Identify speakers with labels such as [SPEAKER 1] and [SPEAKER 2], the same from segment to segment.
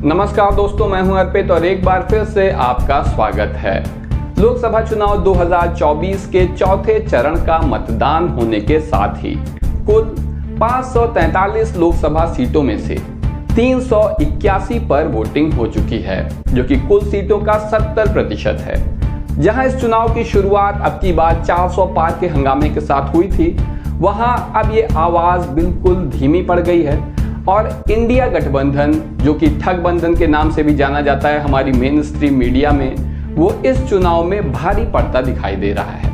[SPEAKER 1] नमस्कार दोस्तों, मैं हूं अर्पित और एक बार फिर से आपका स्वागत है। लोकसभा चुनाव 2024 के चौथे चरण का मतदान होने के साथ ही कुल 543 लोकसभा सीटों में से 381 पर वोटिंग हो चुकी है, जो कि कुल सीटों का 70% है। जहां इस चुनाव की शुरुआत अब की बार 400 पार के हंगामे के साथ हुई थी, वहां अब ये आवाज बिल्कुल धीमी पड़ गई है और इंडिया गठबंधन, जो कि ठगबंधन के नाम से भी जाना जाता है हमारी मेन स्ट्रीम मीडिया में, वो इस चुनाव में भारी पड़ता दिखाई दे रहा है।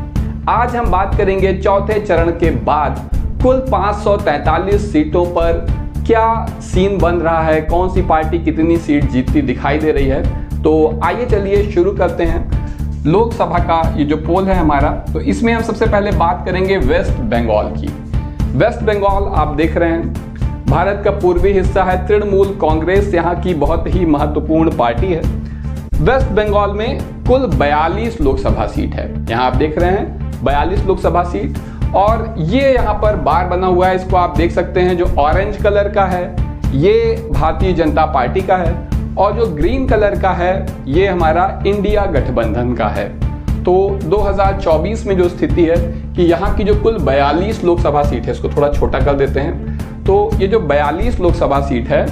[SPEAKER 1] आज हम बात करेंगे चौथे चरण के बाद कुल 543 सीटों पर क्या सीन बन रहा है, कौन सी पार्टी कितनी सीट जीतती दिखाई दे रही है। तो आइए चलिए शुरू करते हैं। लोकसभा का ये जो पोल है हमारा, तो इसमें हम सबसे पहले बात करेंगे वेस्ट बंगाल की। वेस्ट बंगाल आप देख रहे हैं, भारत का पूर्वी हिस्सा है। तृणमूल कांग्रेस यहाँ की बहुत ही महत्वपूर्ण पार्टी है। वेस्ट बंगाल में कुल 42 लोकसभा सीट है। यहाँ आप देख रहे हैं 42 लोकसभा सीट, और ये यहाँ पर बार बना हुआ है, इसको आप देख सकते हैं। जो ऑरेंज कलर का है ये भारतीय जनता पार्टी का है, और जो ग्रीन कलर का है ये हमारा इंडिया गठबंधन का है। तो 2024 में जो स्थिति है कि यहाँ की जो कुल 42 लोकसभा सीट है, इसको थोड़ा छोटा कर देते हैं। तो ये जो 42 लोकसभा सीट है,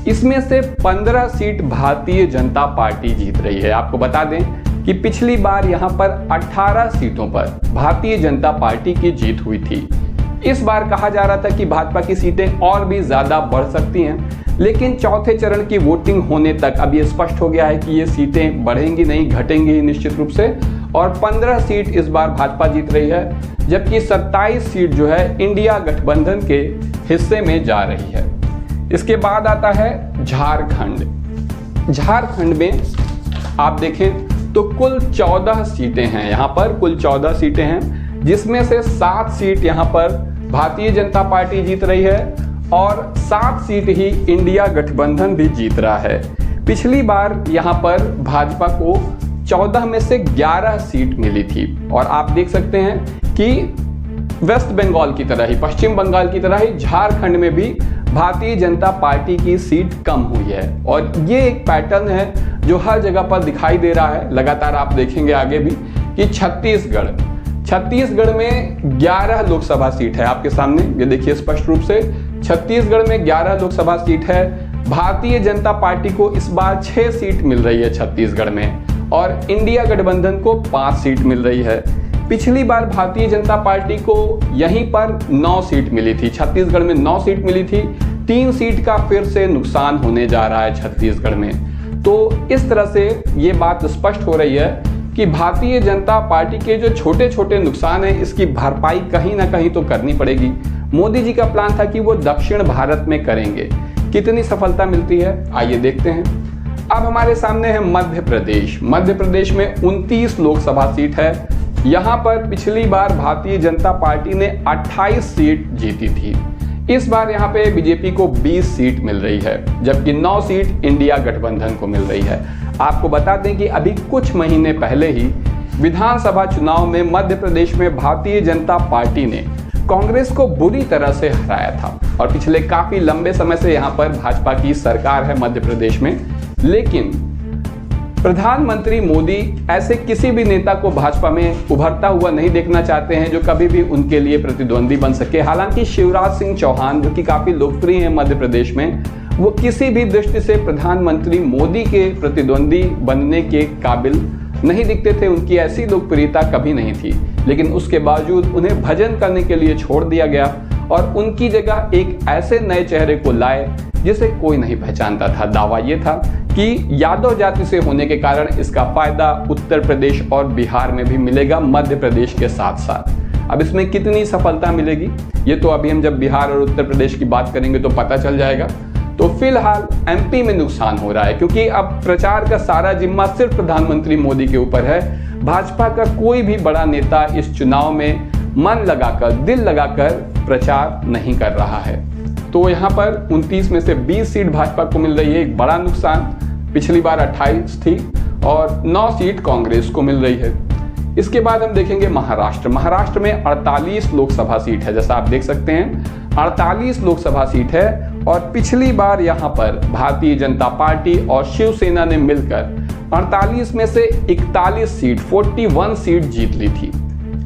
[SPEAKER 1] इसमें से 15 सीट भारतीय जनता पार्टी जीत रही है। आपको बता दें कि पिछली बार यहाँ पर 18 सीटों पर भारतीय जनता पार्टी की जीत हुई थी। इस बार कहा जा रहा था कि भाजपा की सीटें और भी ज्यादा बढ़ सकती हैं, लेकिन चौथे चरण की वोटिंग होने तक अब ये स्पष्ट हो गया है कि ये सीटें बढ़ेंगी नहीं, घटेंगी निश्चित रूप से। और 15 सीट इस बार भाजपा जीत रही है, जबकि 27 सीट जो है इंडिया गठबंधन के हिस्से में जा रही है। इसके बाद आता है झारखंड। झारखंड में आप देखें तो कुल 14 सीटें हैं। यहाँ पर कुल 14 सीटें हैं, जिसमें से 7 सीट यहाँ पर भारतीय जनता पार्टी जीत रही है और 7 सीट ही इंडिया गठबंधन भी जीत रहा है। पिछली बार यहाँ पर भाजपा को 14 में से 11 सीट मिली थी, और आप देख सकते हैं कि वेस्ट बंगाल की तरह ही, पश्चिम बंगाल की तरह ही झारखंड में भी भारतीय जनता पार्टी की सीट कम हुई है। और ये एक पैटर्न है जो हर जगह पर दिखाई दे रहा है। लगातार आप देखेंगे आगे भी कि छत्तीसगढ़ में 11 लोकसभा सीट है आपके सामने, ये देखिए स्पष्ट रूप से। छत्तीसगढ़ में 11 लोकसभा सीट है। भारतीय जनता पार्टी को इस बार 6 सीट मिल रही है छत्तीसगढ़ में, और इंडिया गठबंधन को 5 सीट मिल रही है। पिछली बार भारतीय जनता पार्टी को यहीं पर 9 सीट मिली थी, छत्तीसगढ़ में 9 सीट मिली थी। 3 सीट का फिर से नुकसान होने जा रहा है छत्तीसगढ़ में। तो इस तरह से ये बात स्पष्ट हो रही है कि भारतीय जनता पार्टी के जो छोटे छोटे नुकसान है, इसकी भरपाई कहीं ना कहीं तो करनी पड़ेगी। मोदी जी का प्लान था कि वो दक्षिण भारत में करेंगे। कितनी सफलता मिलती है आइए देखते हैं। अब हमारे सामने है मध्य प्रदेश। मध्य प्रदेश में 29 लोकसभा सीट है। यहाँ पर पिछली बार भारतीय जनता पार्टी ने 28 सीट जीती थी। इस बार यहाँ पे बीजेपी को 20 सीट मिल रही है, जबकि 9 सीट इंडिया गठबंधन को मिल रही है। आपको बता दें कि अभी कुछ महीने पहले ही विधानसभा चुनाव में मध्य प्रदेश में भारतीय जनता पार्टी ने कांग्रेस को बुरी तरह से हराया था, और पिछले काफी लंबे समय से यहाँ पर भाजपा की सरकार है मध्य प्रदेश में। लेकिन प्रधानमंत्री मोदी ऐसे किसी भी नेता को भाजपा में उभरता हुआ नहीं देखना चाहते हैं जो कभी भी उनके लिए प्रतिद्वंदी बन सके। हालांकि शिवराज सिंह चौहान, जो कि काफी लोकप्रिय हैं मध्य प्रदेश में, वो किसी भी दृष्टि से प्रधानमंत्री मोदी के प्रतिद्वंदी बनने के काबिल नहीं दिखते थे। उनकी ऐसी लोकप्रियता कभी नहीं थी, लेकिन उसके बावजूद उन्हें भजन करने के लिए छोड़ दिया गया, और उनकी जगह एक ऐसे नए चेहरे को लाए जिसे कोई नहीं पहचानता था। दावा ये था कि यादव जाति से होने के कारण इसका फायदा उत्तर प्रदेश और बिहार में भी मिलेगा, मध्य प्रदेश के साथ साथ। अब इसमें कितनी सफलता मिलेगी ये तो अभी हम जब बिहार और उत्तर प्रदेश की बात करेंगे तो पता चल जाएगा। तो फिलहाल एमपी में नुकसान हो रहा है, क्योंकि अब प्रचार का सारा जिम्मा सिर्फ प्रधानमंत्री मोदी के ऊपर है। भाजपा का कोई भी बड़ा नेता इस चुनाव में मन लगाकर, दिल लगाकर प्रचार नहीं कर रहा है। तो यहाँ पर 29 में से 20 सीट भाजपा को मिल रही है, एक बड़ा नुकसान। पिछली बार 28 थी और 9 सीट कांग्रेस को मिल रही है। इसके बाद हम देखेंगे महाराष्ट्र। महाराष्ट्र में 48 लोकसभा सीट है, जैसा आप देख सकते हैं 48 लोकसभा सीट है, और पिछली बार यहाँ पर भारतीय जनता पार्टी और शिवसेना ने मिलकर 48 में से 41 सीट 41 सीट जीत ली थी।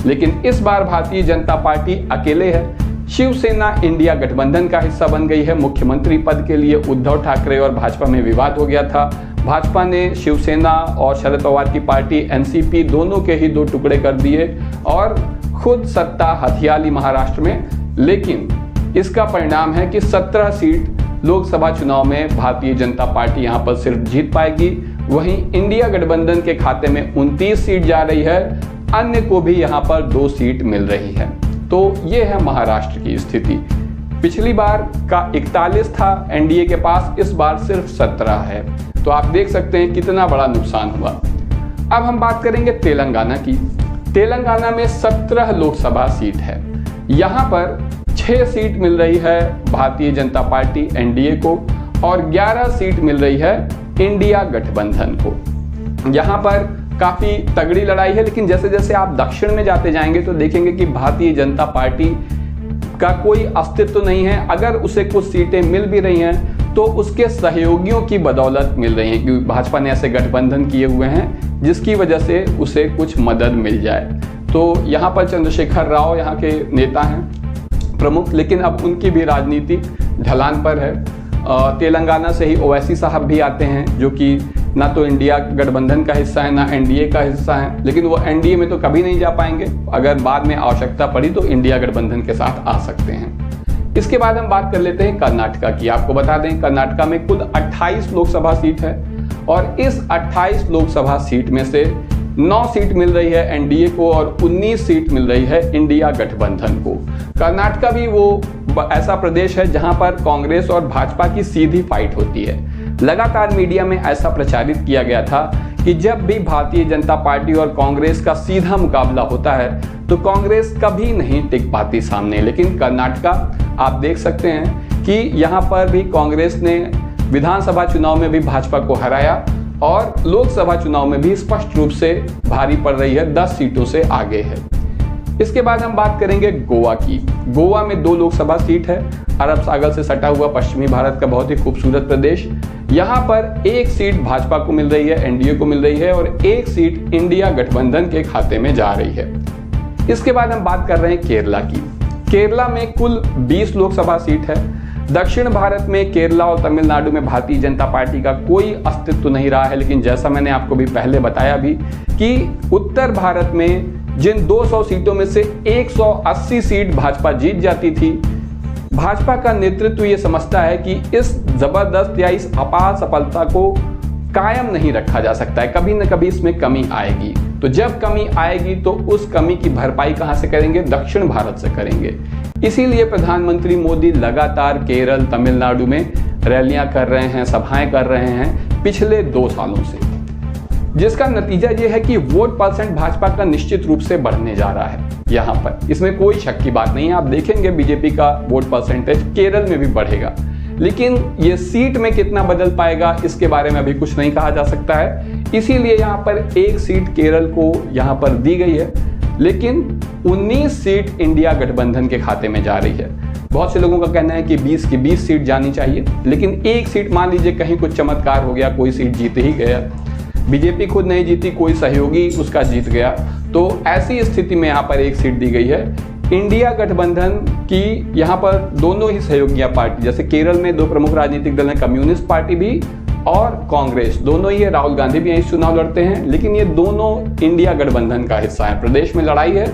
[SPEAKER 1] लेकिन इस बार भारतीय जनता पार्टी अकेले है। शिवसेना इंडिया गठबंधन का हिस्सा बन गई है। मुख्यमंत्री पद के लिए उद्धव ठाकरे और भाजपा में विवाद हो गया था। भाजपा ने शिवसेना और शरद पवार की पार्टी एनसीपी दोनों के ही 2 टुकड़े कर दिए और खुद सत्ता हथिया ली महाराष्ट्र में। लेकिन इसका परिणाम है कि 17 सीट लोकसभा चुनाव में भारतीय जनता पार्टी यहां पर सिर्फ जीत पाएगी। वहीं इंडिया गठबंधन के खाते में 29 सीट जा रही है, अन्य को भी यहां पर 2 सीट मिल रही है। तो ये है महाराष्ट्र की स्थिति। पिछली बार का 41 था एनडीए के पास, इस बार सिर्फ 17 है। तो आप देख सकते हैं कितना बड़ा नुकसान हुआ। अब हम बात करेंगे तेलंगाना की। तेलंगाना में 17 लोकसभा सीट है। यहाँ पर 6 सीट मिल रही है भारतीय जनता पार्टी एनडीए को और 11 सीट मिल रही है इंडिया गठबंधन को। यहाँ पर काफी तगड़ी लड़ाई है, लेकिन जैसे जैसे आप दक्षिण में जाते जाएंगे तो देखेंगे कि भारतीय जनता पार्टी का कोई अस्तित्व नहीं है। अगर उसे कुछ सीटें मिल भी रही हैं तो उसके सहयोगियों की बदौलत मिल रही हैं, क्योंकि भाजपा ने ऐसे गठबंधन किए हुए हैं जिसकी वजह से उसे कुछ मदद मिल जाए। तो यहाँ पर चंद्रशेखर राव यहाँ के नेता हैं प्रमुख, लेकिन अब उनकी भी राजनीति ढलान पर है। तेलंगाना से ही ओवैसी साहब भी आते हैं, जो कि ना तो इंडिया गठबंधन का हिस्सा है ना एनडीए का हिस्सा है, लेकिन वो एनडीए में तो कभी नहीं जा पाएंगे। अगर बाद में आवश्यकता पड़ी तो इंडिया गठबंधन के साथ आ सकते हैं। इसके बाद हम बात कर लेते हैं कर्नाटका की। आपको बता दें कर्नाटका में कुल 28 लोकसभा सीट है और इस 28 लोकसभा सीट में से 9 सीट मिल रही है एनडीए को और 19 सीट मिल रही है इंडिया गठबंधन को। कर्नाटका भी वो ऐसा प्रदेश है जहां पर कांग्रेस और भाजपा की सीधी फाइट होती है। लगातार मीडिया में ऐसा प्रचारित किया गया था कि जब भी भारतीय जनता पार्टी और कांग्रेस का सीधा मुकाबला होता है तो कांग्रेस कभी नहीं टिक पाती सामने। लेकिन कर्नाटका आप देख सकते हैं कि यहाँ पर भी कांग्रेस ने विधानसभा चुनाव में भी भाजपा को हराया और लोकसभा चुनाव में भी स्पष्ट रूप से भारी पड़ रही है, 10 सीटों से आगे है। इसके बाद हम बात करेंगे गोवा की। गोवा में 2 लोकसभा सीट है। अरब सागर से सटा हुआ पश्चिमी भारत का बहुत ही खूबसूरत प्रदेश। यहाँ पर 1 सीट भाजपा को मिल रही है, एनडीए को मिल रही है और 1 सीट इंडिया गठबंधन के खाते में जा रही है। इसके बाद हम बात कर रहे हैं केरला की। केरला में कुल 20 लोकसभा सीट है। दक्षिण भारत में केरला और तमिलनाडु में भारतीय जनता पार्टी का कोई अस्तित्व नहीं रहा है, लेकिन जैसा मैंने आपको भी पहले बताया भी कि उत्तर भारत में जिन 200 सीटों में से 180 सीट भाजपा जीत जाती थी, भाजपा का नेतृत्व ये समझता है कि इस जबरदस्त या इस अपार सफलता को कायम नहीं रखा जा सकता है, कभी न कभी इसमें कमी आएगी। तो जब कमी आएगी तो उस कमी की भरपाई कहां से करेंगे? दक्षिण भारत से करेंगे। इसीलिए प्रधानमंत्री मोदी लगातार केरल, तमिलनाडु में रैलियां कर रहे हैं, सभाएं कर रहे हैं पिछले 2 सालों से, जिसका नतीजा ये है कि वोट परसेंट भाजपा का निश्चित रूप से बढ़ने जा रहा है। यहाँ पर इसमें कोई शक की बात नहीं है। आप देखेंगे बीजेपी का वोट परसेंटेज केरल में भी बढ़ेगा, लेकिन ये सीट में कितना बदल पाएगा इसके बारे में अभी कुछ नहीं कहा जा सकता है। इसीलिए यहाँ पर 1 सीट केरल को यहाँ पर दी गई है, लेकिन 19 सीट इंडिया गठबंधन के खाते में जा रही है। बहुत से लोगों का कहना है कि 20 की 20 सीट जानी चाहिए, लेकिन 1 सीट मान लीजिए कहीं कुछ चमत्कार हो गया, कोई सीट जीत ही गया, बीजेपी खुद नहीं जीती, कोई सहयोगी उसका जीत गया, तो ऐसी स्थिति में यहाँ पर 1 सीट दी गई है। इंडिया गठबंधन की यहाँ पर दोनों ही सहयोगी पार्टी, जैसे केरल में 2 प्रमुख राजनीतिक दल हैं, कम्युनिस्ट पार्टी भी और कांग्रेस, दोनों ही है। राहुल गांधी भी यही चुनाव लड़ते हैं, लेकिन ये दोनों इंडिया गठबंधन का हिस्सा है। प्रदेश में लड़ाई है,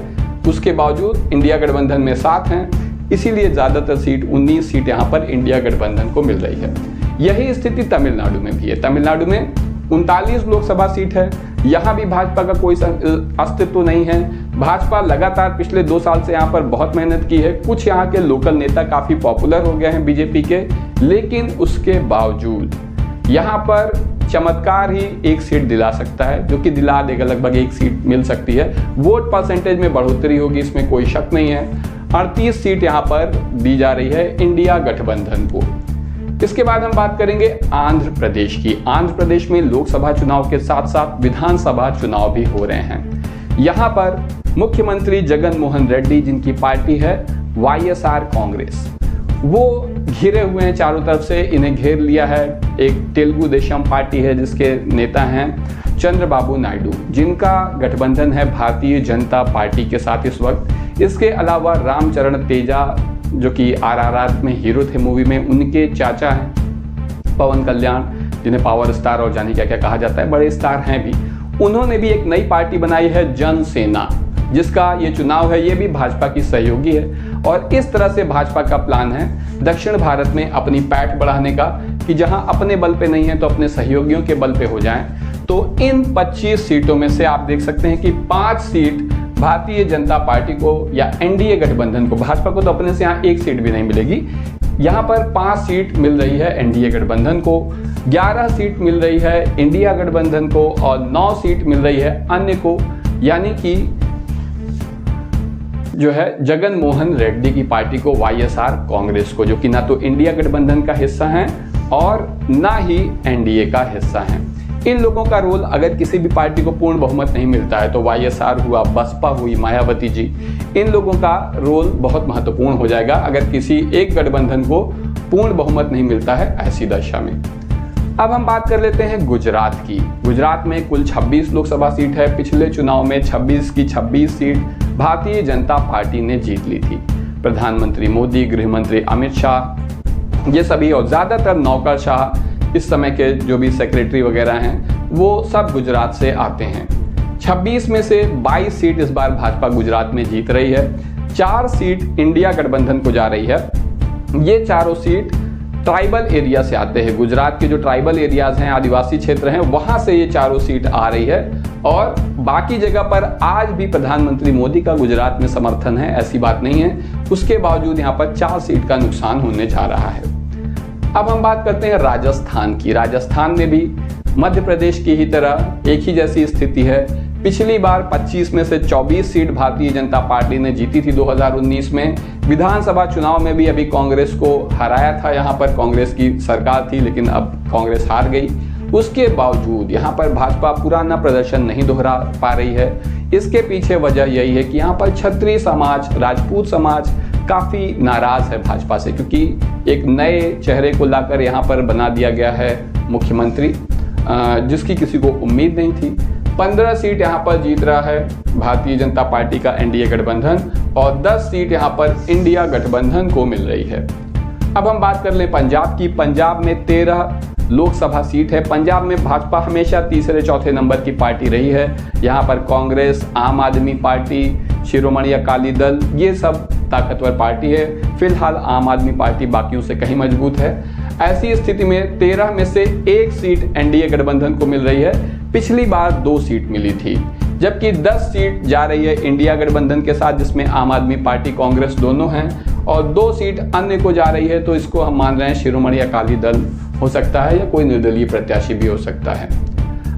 [SPEAKER 1] उसके बावजूद इंडिया गठबंधन में साथ हैं, इसीलिए ज्यादातर सीट 19 सीट यहाँ पर इंडिया गठबंधन को मिल रही है। यही स्थिति तमिलनाडु में भी है। तमिलनाडु में 39 लोकसभा सीट है। यहाँ भी भाजपा का कोई अस्तित्व नहीं है। भाजपा लगातार पिछले 2 साल से यहाँ पर बहुत मेहनत की है। कुछ यहाँ के लोकल नेता काफी पॉपुलर हो गए हैं बीजेपी के, लेकिन उसके बावजूद यहाँ पर चमत्कार ही 1 सीट दिला सकता है, जो कि दिला देगा। लगभग 1 सीट मिल सकती है। वोट परसेंटेज में बढ़ोतरी होगी, इसमें कोई शक नहीं है। 38 सीट यहाँ पर दी जा रही है इंडिया गठबंधन को। इसके बाद हम बात करेंगे आंध्र प्रदेश की। आंध्र प्रदेश में लोकसभा चुनाव के साथ साथ विधानसभा चुनाव भी हो रहे हैं। यहाँ पर मुख्यमंत्री जगन मोहन रेड्डी, जिनकी पार्टी है वाईएसआर कांग्रेस, वो घिरे हुए हैं चारों तरफ से, इन्हें घेर लिया है। एक तेलुगु देशम पार्टी है जिसके नेता हैं चंद्रबाबू नायडू, जिनका गठबंधन है भारतीय जनता पार्टी के साथ इस वक्त। इसके अलावा रामचरण तेजा जो कि RRR में हीरो थे मूवी में, उनके चाचा हैं पवन कल्याण, जिन्हें पावर स्टार और जाने क्या क्या कहा जाता है, बड़े स्टार हैं भी। उन्होंने भी एक नई पार्टी बनाई है जन सेना, जिसका ये चुनाव है ये भी भाजपा की सहयोगी है। और इस तरह से भाजपा का प्लान है दक्षिण भारत में अपनी पैठ बढ़ाने का, कि जहां अपने बल पे नहीं है तो अपने सहयोगियों के बल पे हो जाएं। तो इन 25 सीटों में से आप देख सकते हैं कि 5 सीट भारतीय जनता पार्टी को या NDA गठबंधन को, भाजपा को तो अपने से यहाँ 1 सीट भी नहीं मिलेगी, यहाँ पर 5 सीट मिल रही है NDA गठबंधन को, 11 सीट मिल रही है इंडिया गठबंधन को और 9 सीट मिल रही है अन्य को, यानी कि जो है जगन मोहन रेड्डी की पार्टी को, YSR कांग्रेस को, जो कि ना तो इंडिया गठबंधन का हिस्सा है और ना ही NDA का हिस्सा है। इन लोगों का रोल, अगर किसी भी पार्टी को पूर्ण बहुमत नहीं मिलता है तो YSR हुआ, बसपा हुई, मायावती जी, इन लोगों का रोल बहुत महत्वपूर्ण हो जाएगा अगर किसी एक गठबंधन को पूर्ण बहुमत नहीं मिलता है ऐसी दशा में। अब हम बात कर लेते हैं गुजरात की। गुजरात में कुल 26 लोकसभा सीट है। पिछले चुनाव में 26 की 26 सीट भारतीय जनता पार्टी ने जीत ली थी। प्रधानमंत्री मोदी, गृह मंत्री अमित शाह, ये सभी और ज़्यादातर नौकरशाह, इस समय के जो भी सेक्रेटरी वगैरह हैं, वो सब गुजरात से आते हैं। 26 में से 22 सीट इस बार भाजपा गुजरात में जीत रही है। 4 सीट इंडिया गठबंधन को जा रही है। ये चारों सीट ट्राइबल एरिया से आते हैं। गुजरात के जो ट्राइबल एरियाज हैं, आदिवासी क्षेत्र हैं, वहां से ये चारों सीट आ रही है। और बाकी जगह पर आज भी प्रधानमंत्री मोदी का गुजरात में समर्थन है, ऐसी बात नहीं है। उसके बावजूद यहाँ पर 4 सीट का नुकसान होने जा रहा है। अब हम बात करते हैं राजस्थान की। राजस्थान में भी मध्य प्रदेश की ही तरह एक ही जैसी स्थिति है। पिछली बार 25 में से 24 सीट भारतीय जनता पार्टी ने जीती थी 2019 में। विधानसभा चुनाव में भी अभी कांग्रेस को हराया था, यहाँ पर कांग्रेस की सरकार थी, लेकिन अब कांग्रेस हार गई। उसके बावजूद यहाँ पर भाजपा पुराना प्रदर्शन नहीं दोहरा पा रही है। इसके पीछे वजह यही है कि यहाँ पर क्षत्रिय समाज, राजपूत समाज काफ़ी नाराज है भाजपा से, क्योंकि एक नए चेहरे को लाकर यहाँ पर बना दिया गया है मुख्यमंत्री, जिसकी किसी को उम्मीद नहीं थी। 15 सीट यहाँ पर जीत रहा है भारतीय जनता पार्टी का NDA गठबंधन और 10 सीट यहाँ पर इंडिया गठबंधन को मिल रही है। अब हम बात कर लें पंजाब की। पंजाब में 13 लोकसभा सीट है। पंजाब में भाजपा हमेशा तीसरे चौथे नंबर की पार्टी रही है। यहाँ पर कांग्रेस, आम आदमी पार्टी, शिरोमणि अकाली दल, ये सब ताकतवर पार्टी है। फिलहाल आम आदमी पार्टी बाकियों से कहीं मजबूत है। ऐसी स्थिति में 13 में से 1 सीट NDA गठबंधन को मिल रही है। पिछली बार 2 सीट मिली थी, जबकि 10 सीट जा रही है इंडिया गठबंधन के साथ, जिसमें आम आदमी पार्टी, कांग्रेस दोनों हैं, और 2 सीट अन्य को जा रही है। तो इसको हम मान रहे हैं शिरोमणि अकाली दल हो सकता है या कोई निर्दलीय प्रत्याशी भी हो सकता है।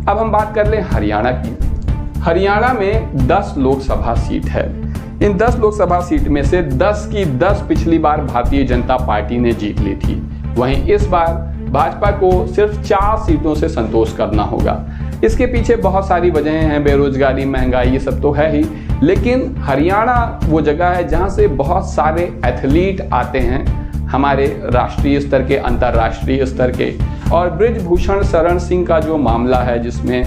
[SPEAKER 1] अब हम बात कर लें हरियाणा की। हरियाणा में 10 लोकसभा सीट है। इन 10 लोकसभा सीट में से 10 की 10 पिछली बार भारतीय जनता पार्टी ने जीत ली थी। वहीं इस बार भाजपा को सिर्फ 4 सीटों से संतोष करना होगा। इसके पीछे बहुत सारी वजहें हैं, बेरोजगारी, महंगाई, ये सब तो है ही, लेकिन हरियाणा वो जगह है जहां से बहुत सारे एथलीट आते हैं, हमारे राष्ट्रीय स्तर के, अंतर्राष्ट्रीय स्तर के। और बृजभूषण शरण सिंह का जो मामला है, जिसमें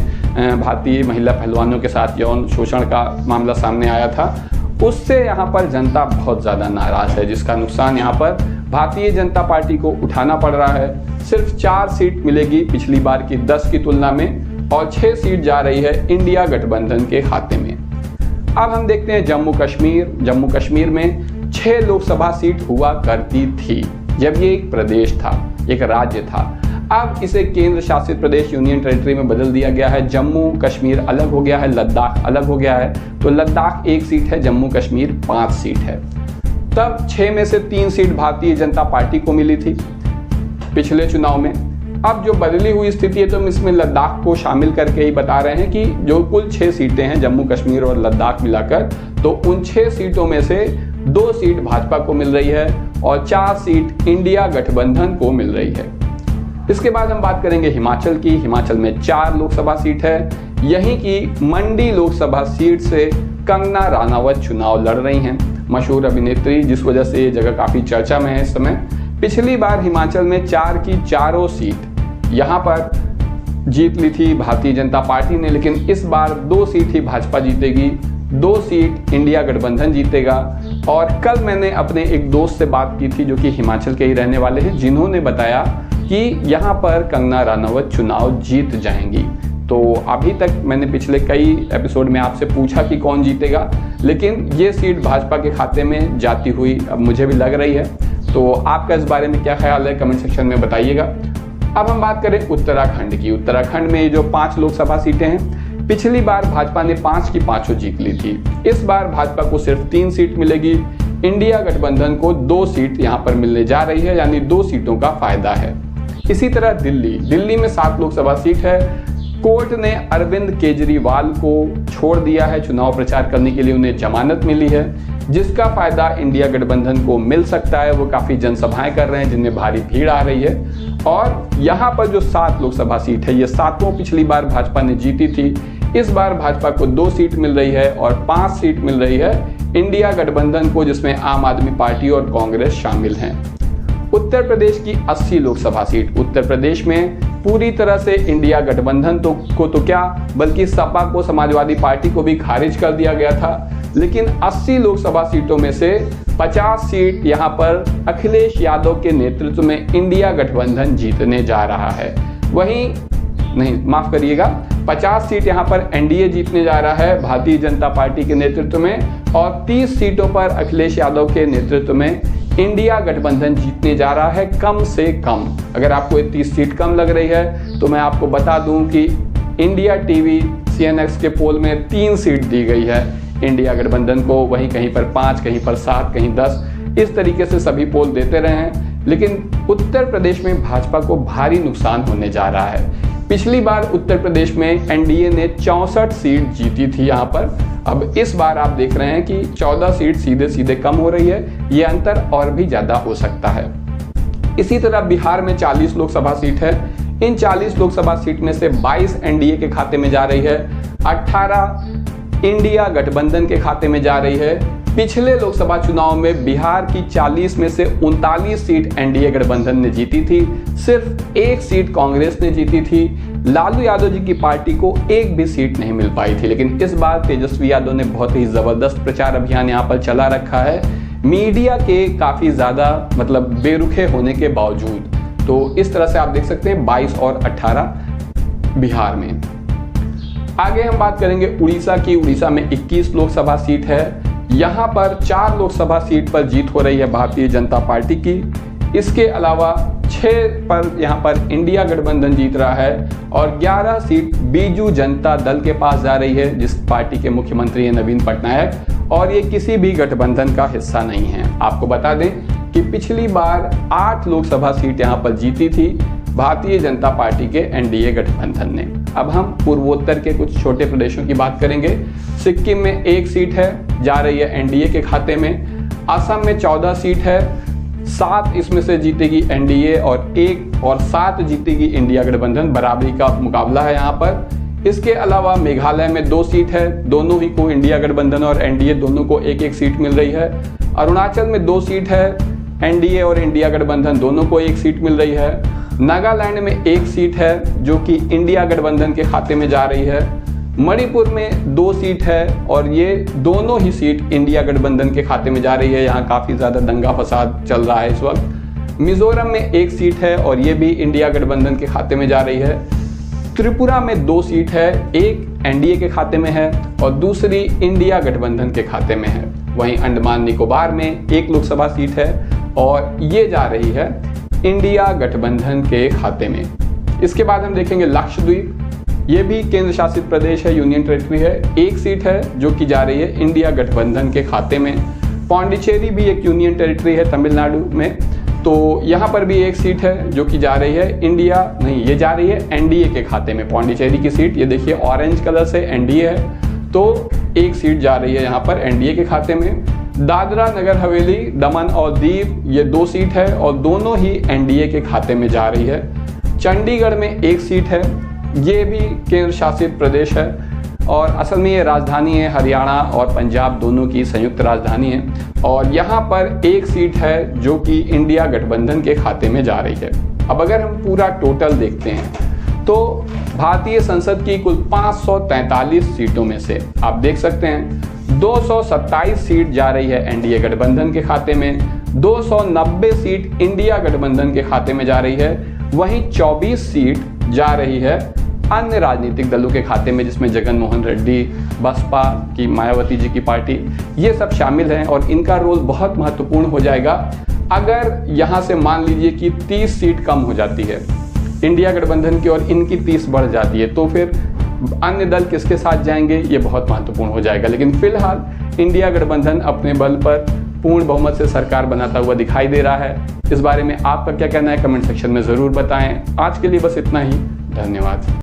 [SPEAKER 1] भारतीय महिला पहलवानों के साथ यौन शोषण का मामला सामने आया था, उससे यहाँ पर जनता बहुत ज़्यादा नाराज़ है, जिसका नुकसान यहाँ पर भारतीय जनता पार्टी को उठाना पड़ रहा है। सिर्फ 4 सीट मिलेगी पिछली बार की 10 की तुलना में, और 6 सीट जा रही है इंडिया गठबंधन के खाते में। अब हम देखते हैं जम्मू कश्मीर। जम्मू कश्मीर में 6 लोकसभा सीट हुआ करती थी जब ये एक प्रदेश था, एक राज्य था। अब इसे केंद्र शासित प्रदेश, यूनियन टेरिटरी में बदल दिया गया है। जम्मू कश्मीर अलग हो गया है, लद्दाख अलग हो गया है। तो लद्दाख 1 सीट है, जम्मू कश्मीर 5 सीट है। तब 6 में से 3 सीट भारतीय जनता पार्टी को मिली थी पिछले चुनाव में। अब जो बदली हुई स्थिति है, तो हम इसमें लद्दाख को शामिल करके ही बता रहे हैं कि जो कुल 6 सीटें हैं जम्मू कश्मीर और लद्दाख मिलाकर, तो उन 6 सीटों में से 2 सीट भाजपा को मिल रही है और 4 सीट इंडिया गठबंधन को मिल रही है। इसके बाद हम बात करेंगे हिमाचल की। हिमाचल में 4 लोकसभा सीट है। यहीं की मंडी लोकसभा सीट से कंगना राणावत चुनाव लड़ रही हैं। मशहूर अभिनेत्री, जिस वजह से ये जगह काफ़ी चर्चा में है इस समय। पिछली बार हिमाचल में 4 की चारों सीट यहाँ पर जीत ली थी भारतीय जनता पार्टी ने, लेकिन इस बार 2 सीट ही भाजपा जीतेगी, 2 सीट इंडिया गठबंधन जीतेगा। और कल मैंने अपने एक दोस्त से बात की थी जो कि हिमाचल के ही रहने वाले हैं, जिन्होंने बताया कि यहाँ पर कंगना रनावत चुनाव जीत जाएंगी। तो अभी तक मैंने पिछले कई एपिसोड में आपसे पूछा कि कौन जीतेगा, लेकिन ये सीट भाजपा के खाते में जाती हुई अब मुझे भी लग रही है। तो आपका इस बारे में क्या ख्याल है, कमेंट सेक्शन में बताइएगा। अब हम बात करें उत्तराखंड की। उत्तराखंड में जो 5 लोकसभा सीटें हैं, पिछली बार भाजपा ने 5 की 5 जीत ली थी। इस बार भाजपा को सिर्फ 3 सीट मिलेगी, इंडिया गठबंधन को 2 सीट यहाँ पर मिलने जा रही है, यानी 2 सीटों का फायदा है। इसी तरह दिल्ली में 7 लोकसभा सीट है। कोर्ट ने अरविंद केजरीवाल को छोड़ दिया है, चुनाव प्रचार करने के लिए उन्हें जमानत मिली है, जिसका फायदा इंडिया गठबंधन को मिल सकता है। वो काफी जनसभाएं कर रहे हैं जिनमें भारी भीड़ आ रही है। और यहाँ पर जो 7 लोकसभा सीट है, ये 7 पिछली बार भाजपा ने जीती थी। इस बार भाजपा को 2 सीट मिल रही है और 5 सीट मिल रही है इंडिया गठबंधन को, जिसमें आम आदमी पार्टी और कांग्रेस शामिल हैं। उत्तर प्रदेश की 80 लोकसभा सीट। उत्तर प्रदेश में पूरी तरह से इंडिया गठबंधन को तो क्या, बल्कि सपा को, समाजवादी पार्टी को भी खारिज कर दिया गया था। लेकिन 80 लोकसभा सीटों में से 50 सीट यहाँ पर अखिलेश यादव के नेतृत्व में इंडिया गठबंधन जीतने जा रहा है। वहीं नहीं, माफ करिएगा, 50 सीट यहाँ पर एनडीए जीतने जा रहा है भारतीय जनता पार्टी के नेतृत्व में, और 30 सीटों पर अखिलेश यादव के नेतृत्व में इंडिया गठबंधन जीतने जा रहा है कम से कम। अगर आपको ये 30 सीट कम लग रही है तो मैं आपको बता दूं कि इंडिया टीवी CNX के पोल में 3 सीट दी गई है इंडिया गठबंधन को, वहीं कहीं पर 5, कहीं पर 7, कहीं 10, इस तरीके से सभी पोल देते रहे हैं। लेकिन उत्तर प्रदेश में भाजपा को भारी नुकसान होने जा रहा है। पिछली बार उत्तर प्रदेश में एनडीए ने 64 सीट जीती थी यहाँ पर। अब इस बार आप देख रहे हैं कि 14 सीट सीधे सीधे कम हो रही है। ये अंतर और भी ज़्यादा हो सकता है। इसी तरह बिहार में 40 लोकसभा सीट है। इन 40 लोकसभा सीट में से 22 एनडीए के खाते में जा रही है, 18 इंडिया गठबंधन के खाते में जा रही है। पिछले लोकसभा चुनाव में बिहार की 40 में से 39 सीट एनडीए गठबंधन ने जीती थी, सिर्फ 1 सीट कांग्रेस ने जीती थी। लालू यादव जी की पार्टी को 1 भी सीट नहीं मिल पाई थी। लेकिन इस बार तेजस्वी यादव ने बहुत ही जबरदस्त प्रचार अभियान यहाँ पर चला रखा है, मीडिया के काफी ज्यादा बेरुखे होने के बावजूद। तो इस तरह से आप देख सकते हैं 22 और 18 बिहार में। आगे हम बात करेंगे उड़ीसा की। उड़ीसा में 21 लोकसभा सीट है। यहाँ पर 4 लोकसभा सीट पर जीत हो रही है भारतीय जनता पार्टी की। इसके अलावा 6 पर यहाँ पर इंडिया गठबंधन जीत रहा है और 11 सीट बीजू जनता दल के पास जा रही है, जिस पार्टी के मुख्यमंत्री हैं नवीन पटनायक, और ये किसी भी गठबंधन का हिस्सा नहीं है। आपको बता दें कि पिछली बार 8 लोकसभा सीट यहाँ पर जीती थी भारतीय जनता पार्टी के एनडीए गठबंधन ने। अब हम पूर्वोत्तर के कुछ छोटे प्रदेशों की बात करेंगे। सिक्किम में 1 सीट है, जा रही है एनडीए के खाते में। असम में 14 सीट है, 7 इसमें से जीतेगी एनडीए और 1 और 7 जीतेगी इंडिया गठबंधन। बराबरी का मुकाबला है यहाँ पर। इसके अलावा मेघालय में 2 सीट है, दोनों ही को इंडिया गठबंधन और एनडीए दोनों को 1-1 सीट मिल रही है। अरुणाचल में 2 सीट है, एनडीए और इंडिया गठबंधन दोनों को 1 सीट मिल रही है। नागालैंड में 1 सीट है जो कि इंडिया गठबंधन के खाते में जा रही है। मणिपुर में 2 सीट है और ये दोनों ही सीट इंडिया गठबंधन के खाते में जा रही है। यहाँ काफ़ी ज़्यादा दंगा फसाद चल रहा है इस वक्त। मिजोरम में 1 सीट है और ये भी इंडिया गठबंधन के खाते में जा रही है। त्रिपुरा में 2 सीट है, एक एनडीए के खाते में है और दूसरी इंडिया गठबंधन के खाते में है। वहीं अंडमान निकोबार में 1 लोकसभा सीट है और ये जा रही है इंडिया गठबंधन के खाते में। इसके बाद हम देखेंगे लक्षद्वीप। ये भी केंद्र शासित प्रदेश है, यूनियन टेरिटरी है। 1 सीट है जो कि जा रही है इंडिया गठबंधन के खाते में। पौंडीचेरी भी एक यूनियन टेरिटरी है तमिलनाडु में, तो यहाँ पर भी 1 सीट है जो कि जा रही है ये जा रही है एनडीए के खाते में। पौंडीचेरी की सीट ये देखिए ऑरेंज कलर से एनडीए है, तो 1 सीट जा रही है यहाँ पर एनडीए के खाते में। दादरा नगर हवेली, दमन और दीव ये 2 सीट है और दोनों ही एनडीए के खाते में जा रही है। चंडीगढ़ में 1 सीट है, ये भी केंद्र शासित प्रदेश है। और असल में ये राजधानी है हरियाणा और पंजाब दोनों की संयुक्त राजधानी है और यहाँ पर एक सीट है जो कि इंडिया गठबंधन के खाते में जा रही है। अब अगर हम पूरा टोटल देखते हैं तो भारतीय संसद की कुल 543 सीटों में से आप देख सकते हैं 227 सीट जा रही है एनडीए गठबंधन के खाते में, 290 सीट इंडिया गठबंधन के खाते में जा रही है, वहीं 24 सीट जा रही है अन्य राजनीतिक दलों के खाते में जिसमें जगन मोहन रेड्डी, बसपा की मायावती जी की पार्टी, ये सब शामिल हैं और इनका रोल बहुत महत्वपूर्ण हो जाएगा। अगर यहाँ से मान लीजिए कि 30 सीट कम हो जाती है इंडिया गठबंधन की और इनकी 30 बढ़ जाती है तो फिर अन्य दल किसके साथ जाएंगे ये बहुत महत्वपूर्ण हो जाएगा। लेकिन फिलहाल इंडिया गठबंधन अपने बल पर पूर्ण बहुमत से सरकार बनाता हुआ दिखाई दे रहा है। इस बारे में आपका क्या कहना है कमेंट सेक्शन में ज़रूर बताएं। आज के लिए बस इतना ही, धन्यवाद।